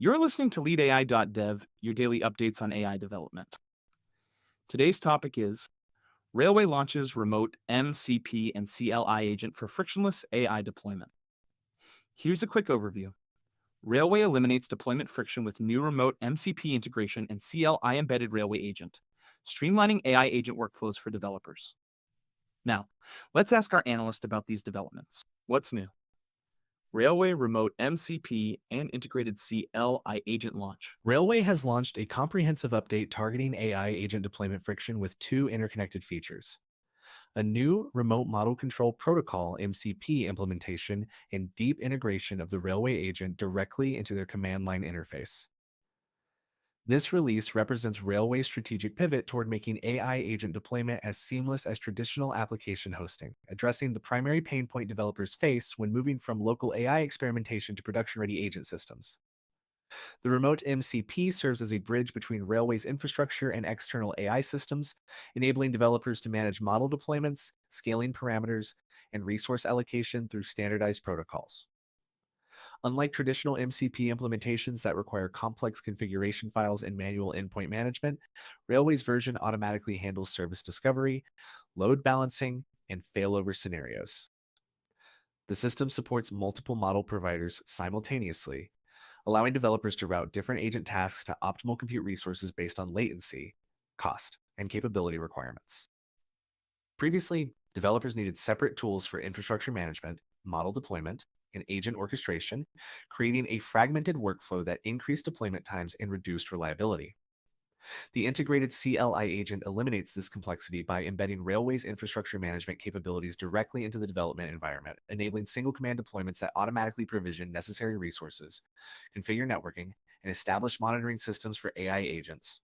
You're listening to LeadAI.dev, your daily updates on AI development. Today's topic is Railway launches Remote MCP and CLI agent for frictionless AI deployment. Here's a quick overview. Railway eliminates deployment friction with new Remote MCP integration and CLI-embedded Railway Agent, streamlining AI agent workflows for developers. Now, let's ask our analyst about these developments. What's new? Railway Remote MCP and integrated CLI agent launch. Railway has launched a comprehensive update targeting AI agent deployment friction with two interconnected features: a new Remote Model Control Protocol (MCP) implementation and deep integration of the Railway agent directly into their command line interface. This release represents Railway's strategic pivot toward making AI agent deployment as seamless as traditional application hosting, addressing the primary pain point developers face when moving from local AI experimentation to production-ready agent systems. The Remote MCP serves as a bridge between Railway's infrastructure and external AI systems, enabling developers to manage model deployments, scaling parameters, and resource allocation through standardized protocols. Unlike traditional MCP implementations that require complex configuration files and manual endpoint management, Railway's version automatically handles service discovery, load balancing, and failover scenarios. The system supports multiple model providers simultaneously, allowing developers to route different agent tasks to optimal compute resources based on latency, cost, and capability requirements. Previously, developers needed separate tools for infrastructure management, model deployment, and agent orchestration, creating a fragmented workflow that increased deployment times and reduced reliability. The integrated CLI agent eliminates this complexity by embedding Railway's infrastructure management capabilities directly into the development environment, enabling single command deployments that automatically provision necessary resources, configure networking, and establish monitoring systems for AI agents.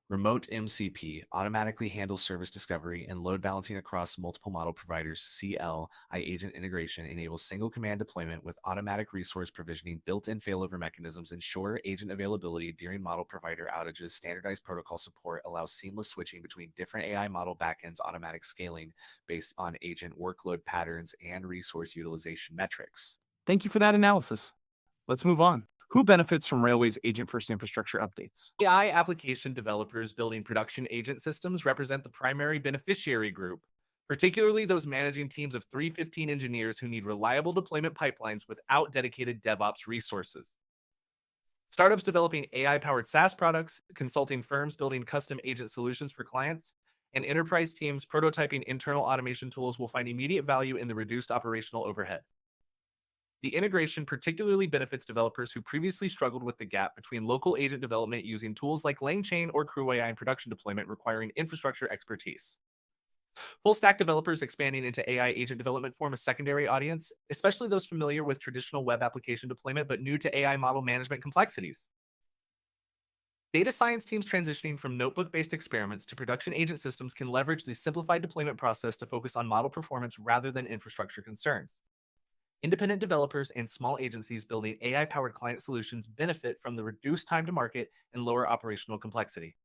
Remote MCP automatically handles service discovery and load balancing across multiple model providers. CLI agent integration enables single command deployment with automatic resource provisioning. Built-in failover mechanisms ensure agent availability during model provider outages. Standardized protocol support allows seamless switching between different AI model backends. Automatic scaling based on agent workload patterns and resource utilization metrics. Thank you for that analysis. Let's move on. Who benefits from Railway's agent-first infrastructure updates? AI application developers building production agent systems represent the primary beneficiary group, particularly those managing teams of 315 engineers who need reliable deployment pipelines without dedicated DevOps resources. Startups developing AI-powered SaaS products, consulting firms building custom agent solutions for clients, and enterprise teams prototyping internal automation tools will find immediate value in the reduced operational overhead. The integration particularly benefits developers who previously struggled with the gap between local agent development using tools like LangChain or CrewAI and production deployment requiring infrastructure expertise. Full-stack developers expanding into AI agent development form a secondary audience, especially those familiar with traditional web application deployment but new to AI model management complexities. Data science teams transitioning from notebook-based experiments to production agent systems can leverage the simplified deployment process to focus on model performance rather than infrastructure concerns. Independent developers and small agencies building AI-powered client solutions benefit from the reduced time to market and lower operational complexity.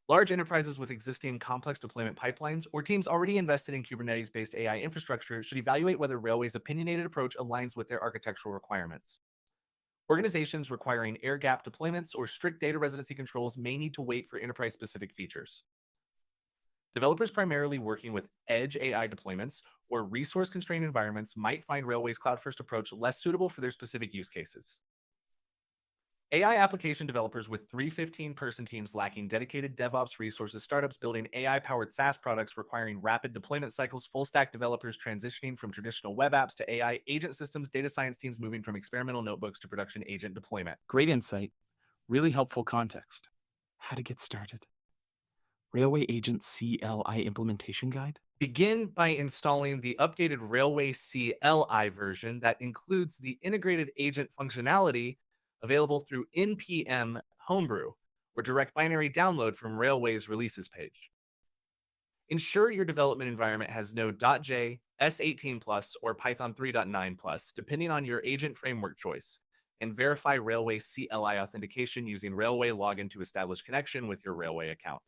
Large enterprises with existing complex deployment pipelines or teams already invested in Kubernetes-based AI infrastructure should evaluate whether Railway's opinionated approach aligns with their architectural requirements. Organizations requiring air-gap deployments or strict data residency controls may need to wait for enterprise-specific features. Developers primarily working with edge AI deployments or resource-constrained environments might find Railway's cloud-first approach less suitable for their specific use cases. AI application developers with 315-person teams lacking dedicated DevOps resources, startups building AI-powered SaaS products requiring rapid deployment cycles, full-stack developers transitioning from traditional web apps to AI agent systems, data science teams moving from experimental notebooks to production agent deployment. Great insight. Really helpful context. How to get started. Railway Agent CLI implementation guide? Begin by installing the updated Railway CLI version that includes the integrated agent functionality available through npm homebrew or direct binary download from Railway's releases page. Ensure your development environment has Node.js, S18+, or Python 3.9+, depending on your agent framework choice, and verify Railway CLI authentication using Railway login to establish connection with your Railway account.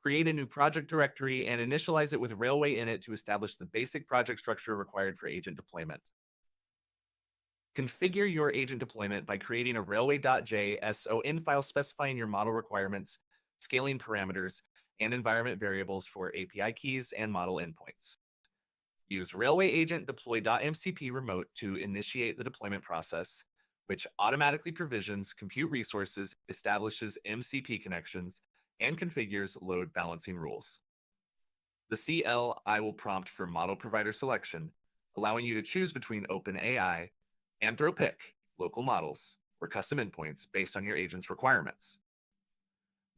Create a new project directory and initialize it with Railway in it to establish the basic project structure required for agent deployment. Configure your agent deployment by creating a railway.json file specifying your model requirements, scaling parameters, and environment variables for API keys and model endpoints. Use Railway Agent deploy.mcp remote to initiate the deployment process, which automatically provisions compute resources, establishes MCP connections, and configures load balancing rules. The CLI will prompt for model provider selection, allowing you to choose between OpenAI, Anthropic, local models, or custom endpoints based on your agent's requirements.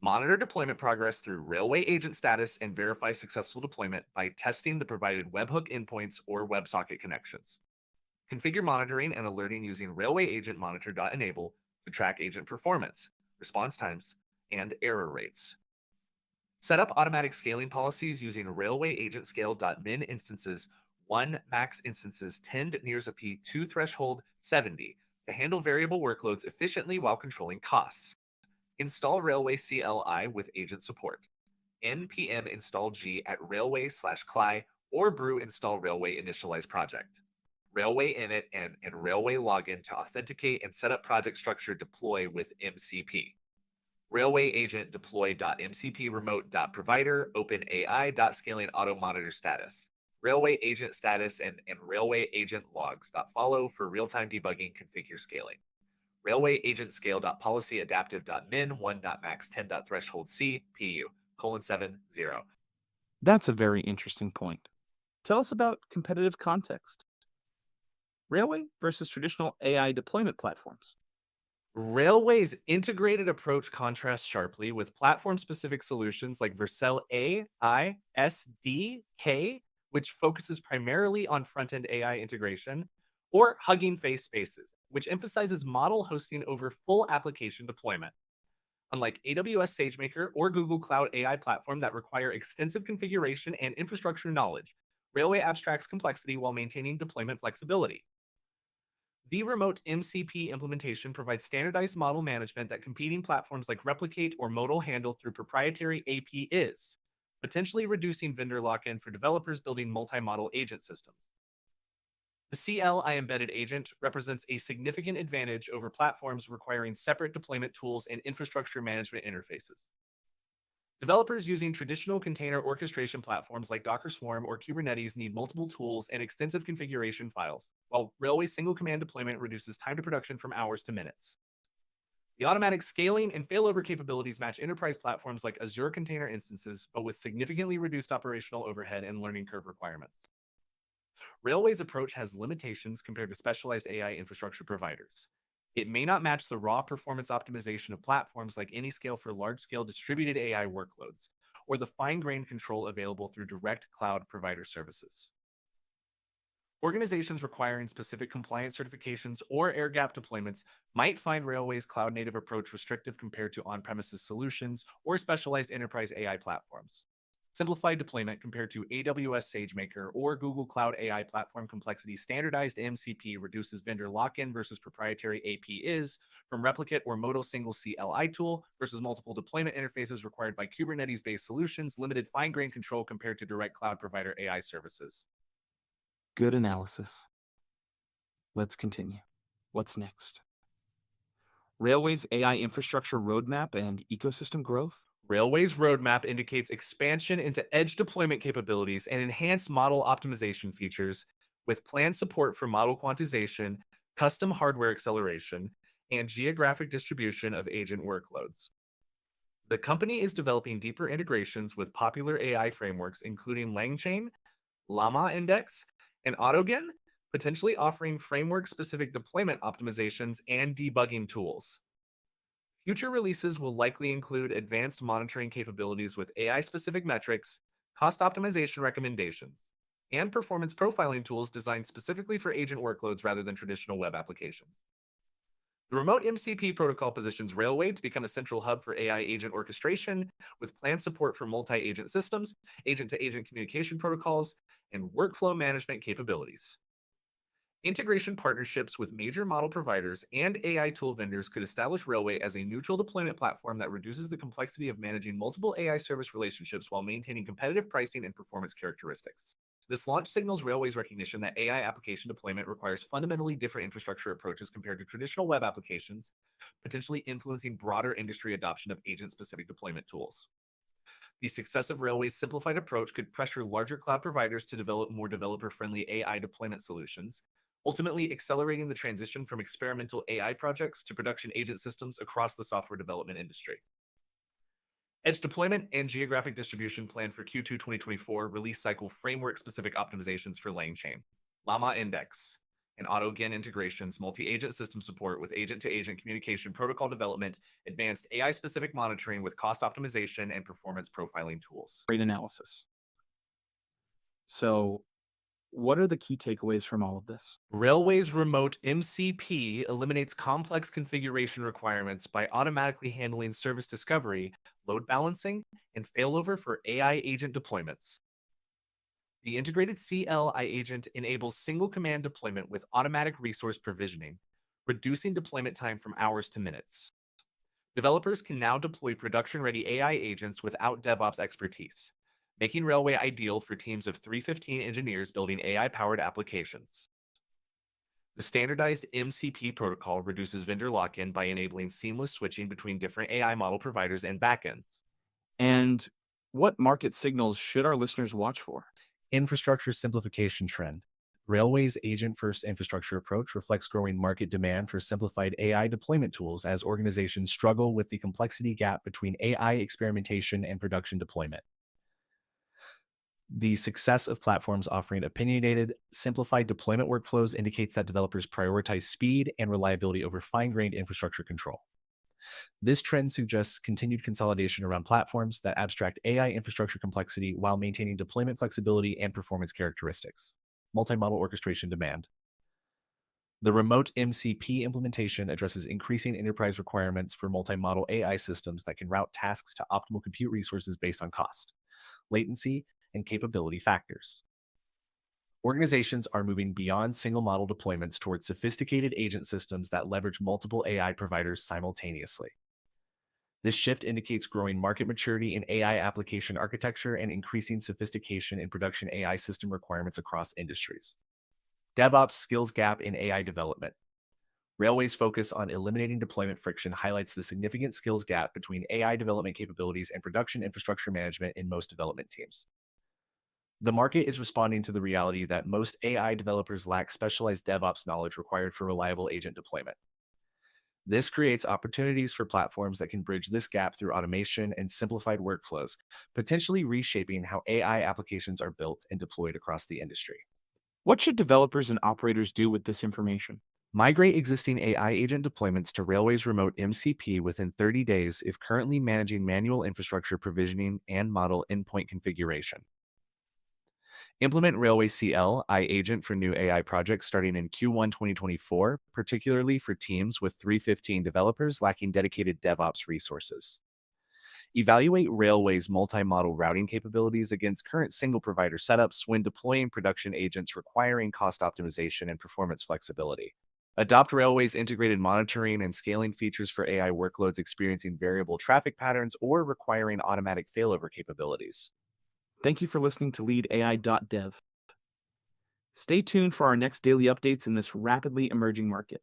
Monitor deployment progress through Railway Agent status and verify successful deployment by testing the provided webhook endpoints or WebSocket connections. Configure monitoring and alerting using Railway Agent monitor.enable to track agent performance, response times, and error rates. Set up automatic scaling policies using Railway Agent scale.min instances 1 max instances 10 nears a P2 threshold 70 to handle variable workloads efficiently while controlling costs. Install Railway CLI with agent support. npm install g at railway/cli or brew install Railway initialize project. Railway init and Railway login to authenticate and set up project structure deploy with MCP. Railway agent deploy.mcp remote.provider openai.scaling auto monitor status. Railway agent status and Railway agent logs.follow for real-time debugging configure scaling. Railway agent scale.policy adaptive.min 1.max 10.threshold c pu :7 0. That's a very interesting point. Tell us about competitive context. Railway versus traditional AI deployment platforms. Railway's integrated approach contrasts sharply with platform-specific solutions like Vercel AI SDK, which focuses primarily on front-end AI integration, or Hugging Face Spaces, which emphasizes model hosting over full application deployment. Unlike AWS SageMaker or Google Cloud AI platform that require extensive configuration and infrastructure knowledge, Railway abstracts complexity while maintaining deployment flexibility. The Remote MCP implementation provides standardized model management that competing platforms like Replicate or Modal handle through proprietary APIs, potentially reducing vendor lock-in for developers building multi-model agent systems. The CLI-embedded agent represents a significant advantage over platforms requiring separate deployment tools and infrastructure management interfaces. Developers using traditional container orchestration platforms like Docker Swarm or Kubernetes need multiple tools and extensive configuration files, while Railway single command deployment reduces time to production from hours to minutes. The automatic scaling and failover capabilities match enterprise platforms like Azure container instances, but with significantly reduced operational overhead and learning curve requirements. Railway's approach has limitations compared to specialized AI infrastructure providers. It may not match the raw performance optimization of platforms like Anyscale for large-scale distributed AI workloads, or the fine-grained control available through direct cloud provider services. Organizations requiring specific compliance certifications or air-gap deployments might find Railway's cloud-native approach restrictive compared to on-premises solutions or specialized enterprise AI platforms. Simplified deployment compared to AWS SageMaker or Google Cloud AI platform complexity standardized MCP reduces vendor lock-in versus proprietary APIs from Replicate or Modal single CLI tool versus multiple deployment interfaces required by Kubernetes-based solutions, limited fine-grained control compared to direct cloud provider AI services. Good analysis. Let's continue. What's next? Railway's AI infrastructure roadmap and ecosystem growth. Railway's roadmap indicates expansion into edge deployment capabilities and enhanced model optimization features with planned support for model quantization, custom hardware acceleration, and geographic distribution of agent workloads. The company is developing deeper integrations with popular AI frameworks, including LangChain, Llama Index, and Autogen, potentially offering framework-specific deployment optimizations and debugging tools. Future releases will likely include advanced monitoring capabilities with AI-specific metrics, cost optimization recommendations, and performance profiling tools designed specifically for agent workloads rather than traditional web applications. The Remote MCP protocol positions Railway to become a central hub for AI agent orchestration, with planned support for multi-agent systems, agent-to-agent communication protocols, and workflow management capabilities. Integration partnerships with major model providers and AI tool vendors could establish Railway as a neutral deployment platform that reduces the complexity of managing multiple AI service relationships while maintaining competitive pricing and performance characteristics. This launch signals Railway's recognition that AI application deployment requires fundamentally different infrastructure approaches compared to traditional web applications, potentially influencing broader industry adoption of agent-specific deployment tools. The success of Railway's simplified approach could pressure larger cloud providers to develop more developer-friendly AI deployment solutions, ultimately accelerating the transition from experimental AI projects to production agent systems across the software development industry. Edge deployment and geographic distribution planned for Q2 2024 release cycle framework-specific optimizations for LangChain, Llama Index, and AutoGAN integrations, multi-agent system support with agent-to-agent communication protocol development, advanced AI-specific monitoring with cost optimization and performance profiling tools. Great analysis. So, what are the key takeaways from all of this? Railway's Remote MCP eliminates complex configuration requirements by automatically handling service discovery, load balancing, and failover for AI agent deployments. The integrated CLI agent enables single command deployment with automatic resource provisioning, reducing deployment time from hours to minutes. Developers can now deploy production-ready AI agents without DevOps expertise, making Railway ideal for teams of 315 engineers building AI-powered applications. The standardized MCP protocol reduces vendor lock-in by enabling seamless switching between different AI model providers and backends. And what market signals should our listeners watch for? Infrastructure simplification trend. Railway's agent-first infrastructure approach reflects growing market demand for simplified AI deployment tools as organizations struggle with the complexity gap between AI experimentation and production deployment. The success of platforms offering opinionated, simplified deployment workflows indicates that developers prioritize speed and reliability over fine-grained infrastructure control. This trend suggests continued consolidation around platforms that abstract AI infrastructure complexity while maintaining deployment flexibility and performance characteristics. Multi-model orchestration demand. The Remote MCP implementation addresses increasing enterprise requirements for multi-model AI systems that can route tasks to optimal compute resources based on cost, latency, and capability factors. Organizations are moving beyond single model deployments towards sophisticated agent systems that leverage multiple AI providers simultaneously. This shift indicates growing market maturity in AI application architecture and increasing sophistication in production AI system requirements across industries. DevOps skills gap in AI development. Railway's focus on eliminating deployment friction highlights the significant skills gap between AI development capabilities and production infrastructure management in most development teams. The market is responding to the reality that most AI developers lack specialized DevOps knowledge required for reliable agent deployment. This creates opportunities for platforms that can bridge this gap through automation and simplified workflows, potentially reshaping how AI applications are built and deployed across the industry. What should developers and operators do with this information? Migrate existing AI agent deployments to Railway's Remote MCP within 30 days if currently managing manual infrastructure provisioning and model endpoint configuration. Implement Railway CLI agent for new AI projects starting in Q1 2024, particularly for teams with 315 developers lacking dedicated DevOps resources. Evaluate Railway's multi-model routing capabilities against current single provider setups when deploying production agents requiring cost optimization and performance flexibility. Adopt Railway's integrated monitoring and scaling features for AI workloads experiencing variable traffic patterns or requiring automatic failover capabilities. Thank you for listening to leadai.dev. Stay tuned for our next daily updates in this rapidly emerging market.